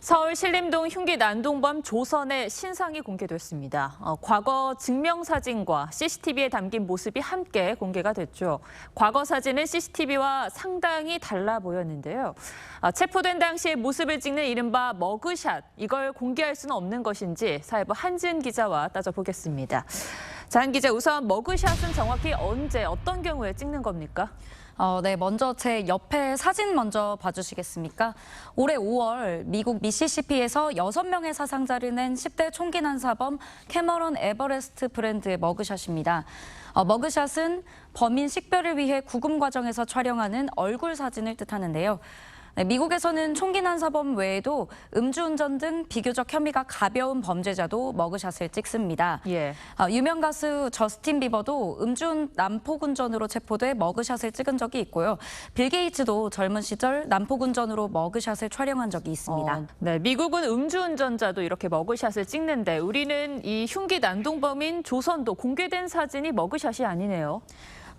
서울 신림동 흉기 난동범 조선의 신상이 공개됐습니다. 과거 증명사진과 CCTV에 담긴 모습이 함께 공개가 됐죠. 과거 사진은 CCTV와 상당히 달라 보였는데요. 체포된 당시의 모습을 찍는 이른바 머그샷, 이걸 공개할 수는 없는 것인지 사회부 한지은 기자와 따져보겠습니다. 자, 한 기자, 우선 머그샷은 정확히 언제, 어떤 경우에 찍는 겁니까? 네, 먼저 제 옆에 사진 먼저 봐주시겠습니까? 올해 5월 미국 미시시피에서 6명의 사상자를 낸 10대 총기 난사범 캐머런 에버레스트 브랜드의 머그샷입니다. 머그샷은 범인 식별을 위해 구금 과정에서 촬영하는 얼굴 사진을 뜻하는데요. 네, 미국에서는 총기 난사범 외에도 음주운전 등 비교적 혐의가 가벼운 범죄자도 머그샷을 찍습니다. 예. 유명 가수 저스틴 비버도 난폭운전으로 체포돼 머그샷을 찍은 적이 있고요. 빌 게이츠도 젊은 시절 난폭운전으로 머그샷을 촬영한 적이 있습니다. 네, 미국은 음주운전자도 이렇게 머그샷을 찍는데 우리는 이 흉기 난동범인 조선도 공개된 사진이 머그샷이 아니네요.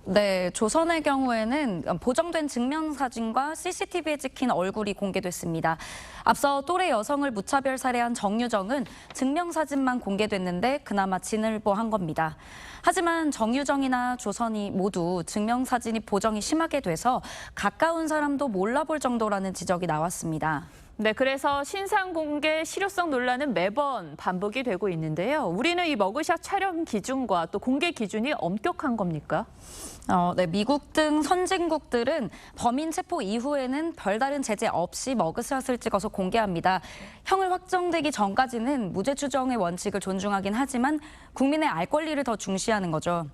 네, 조선의 경우에는 보정된 증명사진과 CCTV에 찍힌 얼굴이 공개됐습니다. 앞서 또래 여성을 무차별 살해한 정유정은 증명사진만 공개됐는데 그나마 진을보한 겁니다. 하지만 정유정이나 조선이 모두 증명사진이 보정이 심하게 돼서 가까운 사람도 몰라볼 정도라는 지적이 나왔습니다. 네, 그래서 신상 공개 실효성 논란은 매번 반복이 되고 있는데요. 우리는 이 머그샷 촬영 기준과 또 공개 기준이 엄격한 겁니까? 네, 미국 등 선진국들은 범인 체포 이후에는 별다른 제재 없이 머그샷을 찍어서 공개합니다. 형을 확정되기 전까지는 무죄 추정의 원칙을 존중하긴 하지만 국민의 알 권리를 더 중시하는 거죠.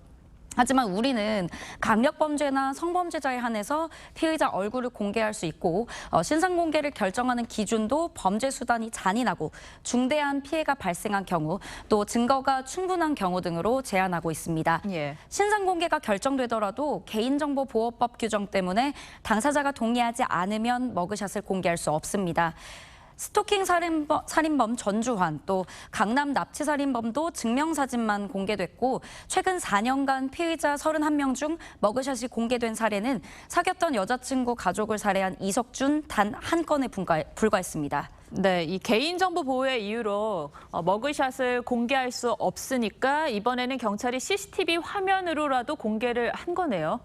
하지만 우리는 강력범죄나 성범죄자에 한해서 피의자 얼굴을 공개할 수 있고 신상 공개를 결정하는 기준도 범죄 수단이 잔인하고 중대한 피해가 발생한 경우 또 증거가 충분한 경우 등으로 제한하고 있습니다. 예. 신상 공개가 결정되더라도 개인정보보호법 규정 때문에 당사자가 동의하지 않으면 머그샷을 공개할 수 없습니다. 스토킹 살인범 전주환, 또 강남 납치살인범도 증명사진만 공개됐고 최근 4년간 피의자 31명 중 머그샷이 공개된 사례는 사귀었던 여자친구 가족을 살해한 이석준 단 한 건에 불과했습니다. 네, 이 개인정보 보호의 이유로 머그샷을 공개할 수 없으니까 이번에는 경찰이 CCTV 화면으로라도 공개를 한 거네요.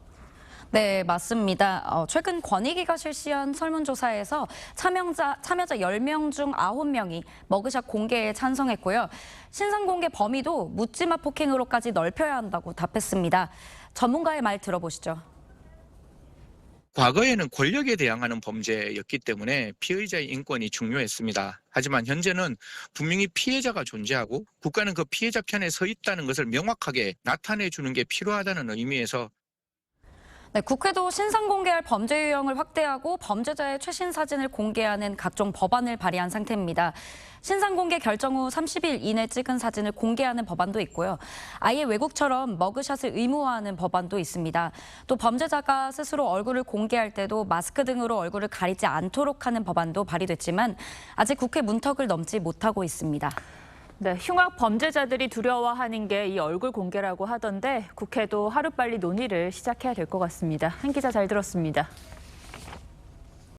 네, 맞습니다. 최근 권익위가 실시한 설문조사에서 참여자 10명 중 9명이 머그샷 공개에 찬성했고요. 신상 공개 범위도 묻지마 폭행으로까지 넓혀야 한다고 답했습니다. 전문가의 말 들어보시죠. 과거에는 권력에 대항하는 범죄였기 때문에 피의자의 인권이 중요했습니다. 하지만 현재는 분명히 피해자가 존재하고 국가는 그 피해자 편에 서 있다는 것을 명확하게 나타내 주는 게 필요하다는 의미에서 네, 국회도 신상 공개할 범죄 유형을 확대하고 범죄자의 최신 사진을 공개하는 각종 법안을 발의한 상태입니다. 신상 공개 결정 후 30일 이내 찍은 사진을 공개하는 법안도 있고요. 아예 외국처럼 머그샷을 의무화하는 법안도 있습니다. 또 범죄자가 스스로 얼굴을 공개할 때도 마스크 등으로 얼굴을 가리지 않도록 하는 법안도 발의됐지만 아직 국회 문턱을 넘지 못하고 있습니다. 네, 흉악 범죄자들이 두려워하는 게 이 얼굴 공개라고 하던데 국회도 하루빨리 논의를 시작해야 될 것 같습니다. 한 기자 잘 들었습니다.